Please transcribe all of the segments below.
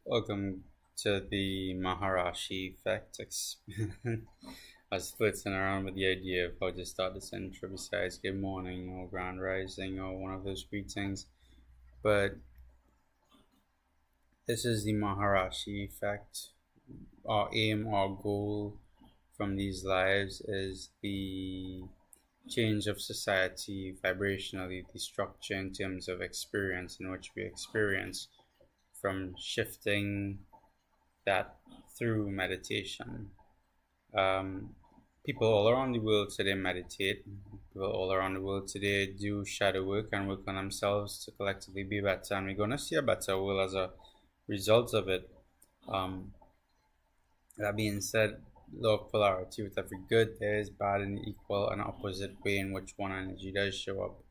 Welcome to the Maharashi Effect. I was flitting around with the idea of how to start this intro besides good morning or grand rising or one of those greetings. But this is the Maharashi Effect. Our aim, our goal from these lives is the change of society vibrationally, the structure in terms of experience in which we experience from shifting that through meditation. Um, People all around the world today meditate. People all around the world today do shadow work and work on themselves to collectively be better. And we're going to see a better world as a result of it. Um, that being said, law of polarity, with every good, there is bad in the equal and opposite way in which one energy does show up.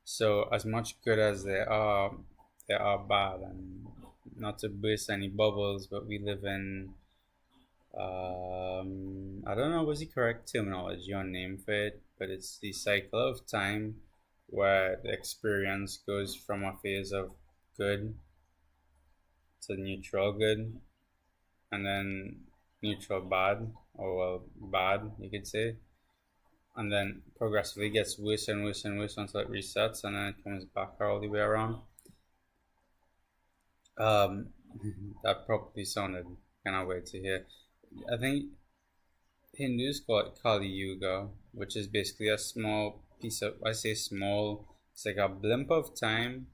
So, as much good as there are bad, and not to burst any bubbles, but we live in I don't know what's the correct terminology or name for it, but it's the cycle of time where the experience goes from a phase of good to neutral good, and then neutral bad, or well, bad, you could say, and then progressively gets worse and worse and worse until it resets, and then it comes back all the way around. Um, that probably sounded kind of weird to hear. I think Hindus call it Kali Yuga, which is basically a small piece of, I say small, it's like a blimp of time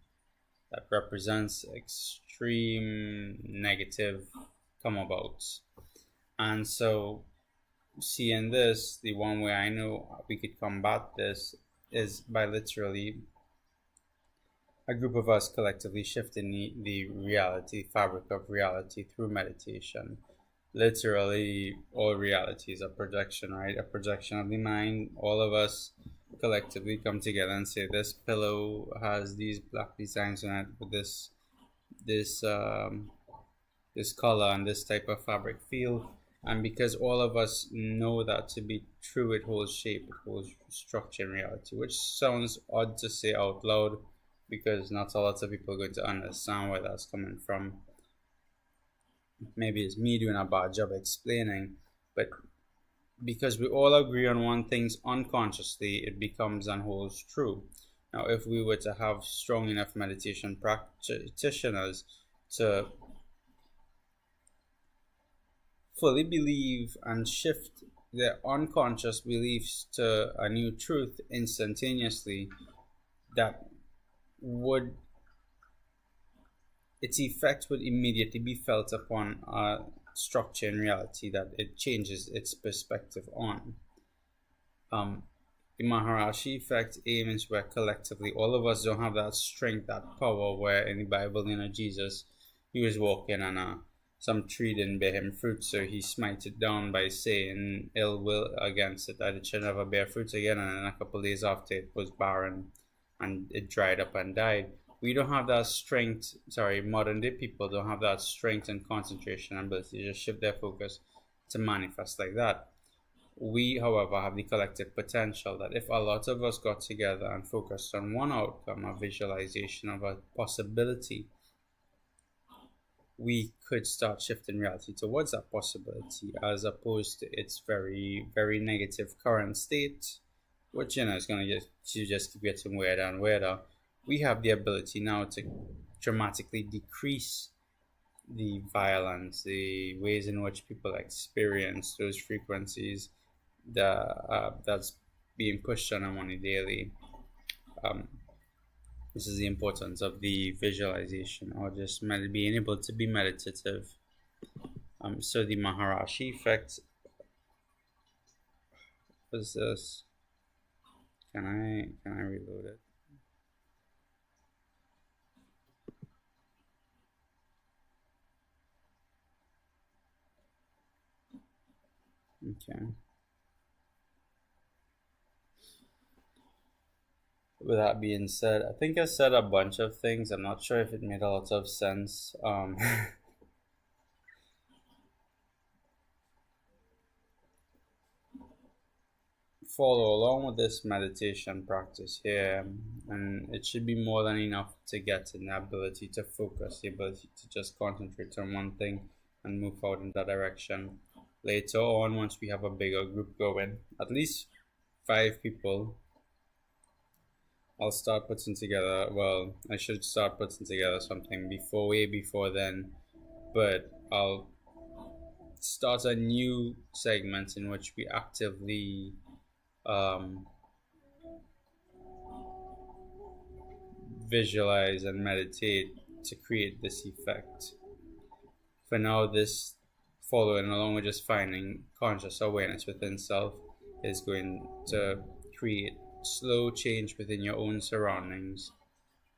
that represents extreme negative come abouts. And so, seeing this, the one way I know we could combat this is by literally a group of us collectively shifting the reality, fabric of reality through meditation. Literally, all reality is a projection, right? A projection of the mind. All of us collectively come together and say, this pillow has these black designs on it with this this color and this type of fabric feel. And because all of us know that to be true, it holds shape, it holds structure in reality, which sounds odd to say out loud because not a lot of people are going to understand where that's coming from. Maybe it's me doing a bad job explaining, but because we all agree on one thing unconsciously, it becomes and holds true. Now, if we were to have strong enough meditation practitioners to fully believe and shift their unconscious beliefs to a new truth instantaneously, that would its effect would immediately be felt upon a structure in reality that it changes its perspective on. The Maharashi effect aims where collectively all of us don't have that strength, that power, where in the Bible, Jesus, he was walking and some tree didn't bear him fruit, so he smited it down by saying ill will against it, that it should never bear fruit again, and then a couple of days after it was barren and it dried up and died. We don't have that strength, modern day people don't have that strength and concentration and ability to just shift their focus to manifest like that. We, however, have the collective potential that if a lot of us got together and focused on one outcome, a visualization of a possibility, we could start shifting reality towards that possibility as opposed to its very, very negative current state, which is going to just keep getting weirder and weirder. We have the ability now to dramatically decrease the violence, the ways in which people experience those frequencies that's being pushed on them on a daily. This is the importance of the visualization or just being able to be meditative. So the Maharashi effect was this. Can I reload it? Okay. With that being said, I think I said a bunch of things. I'm not sure if it made a lot of sense. follow along with this meditation practice here, and it should be more than enough to get an ability to focus, the ability to just concentrate on one thing and move forward in that direction. Later on, once we have a bigger group going, at least 5 people, I'll start putting together, well, I should start putting together something way before then, but I'll start a new segment in which we actively visualize and meditate to create this effect. For now, this following along with just finding conscious awareness within self is going to create slow change within your own surroundings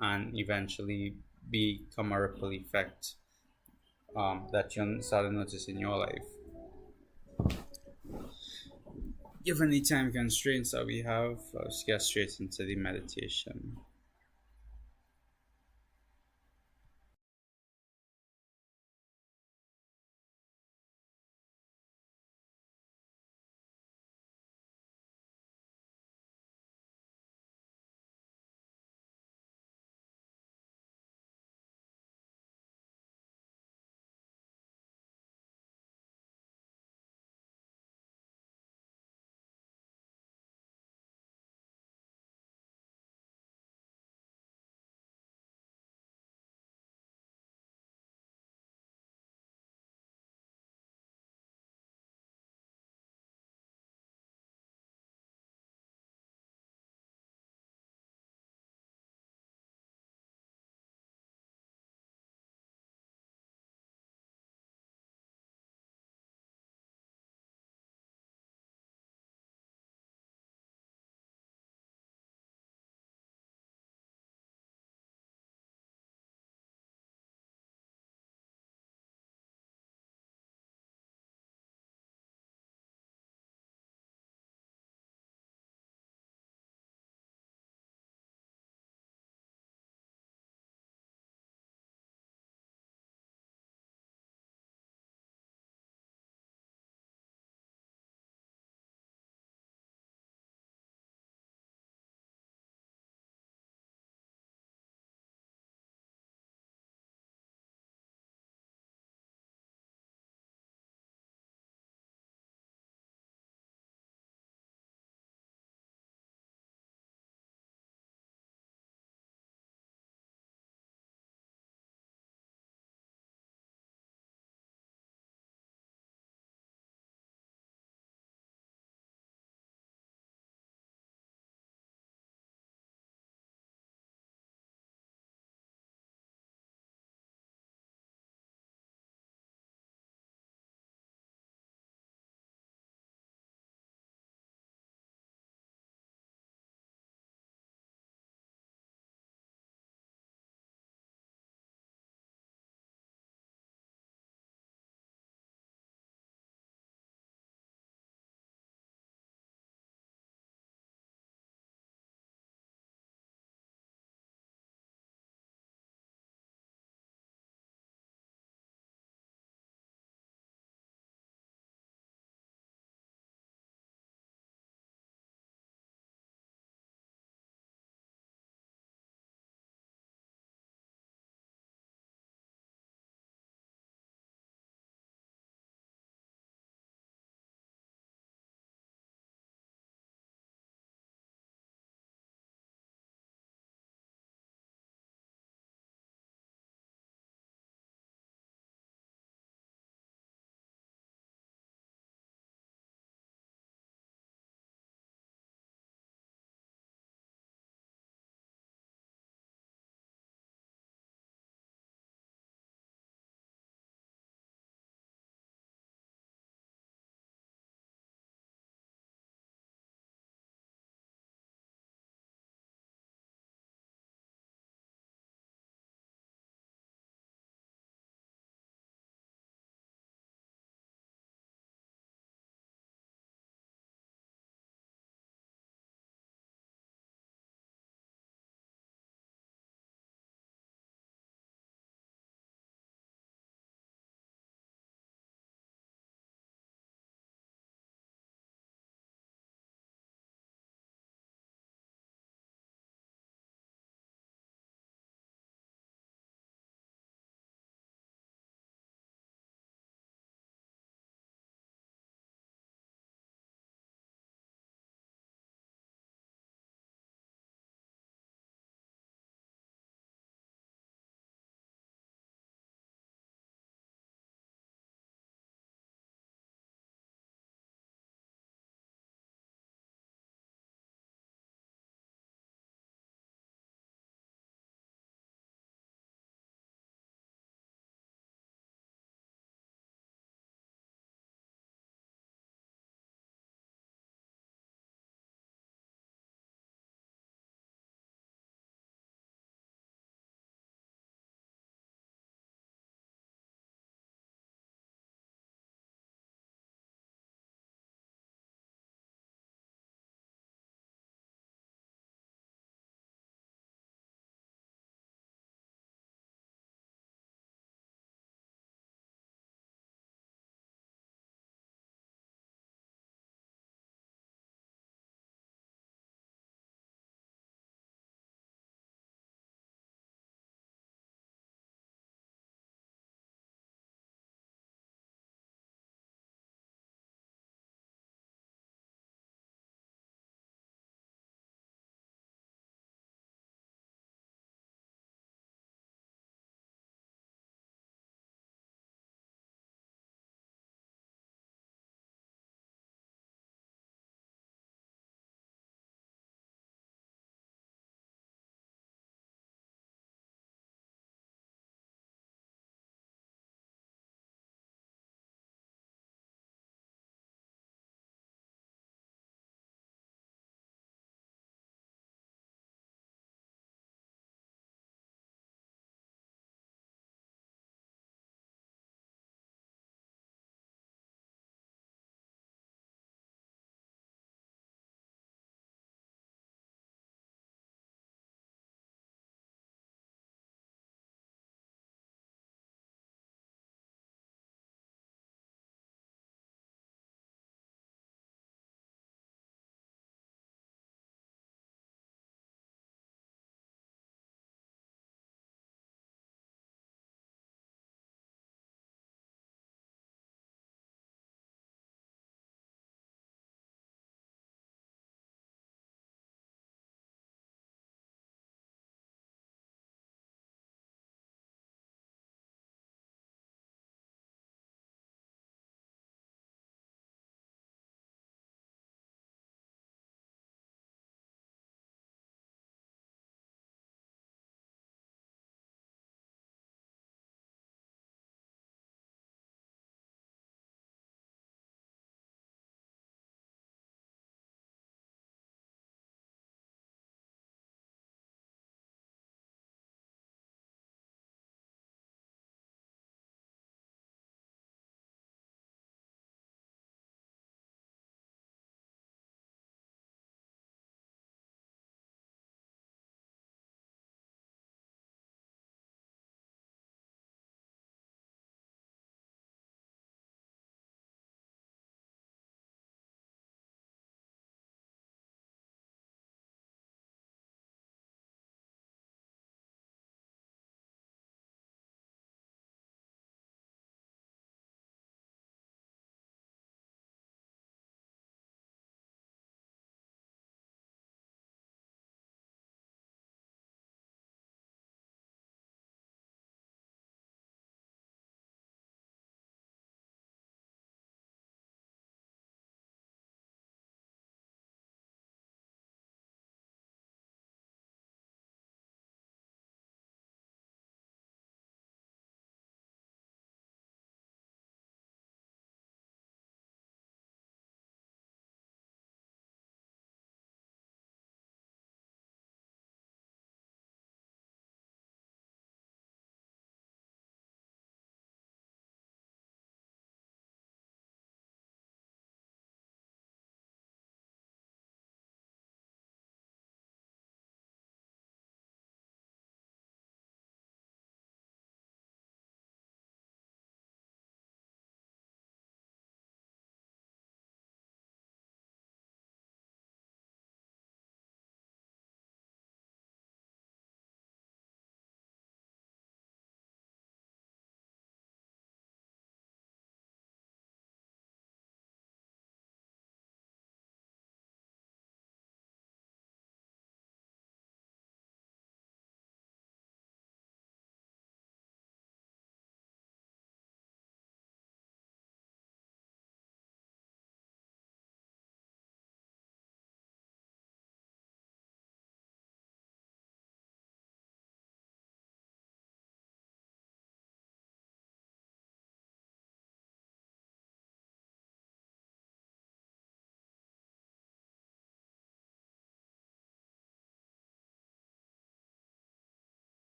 and eventually become a ripple effect that you'll start to notice in your life. Given the time constraints that we have, let's get straight into the meditation.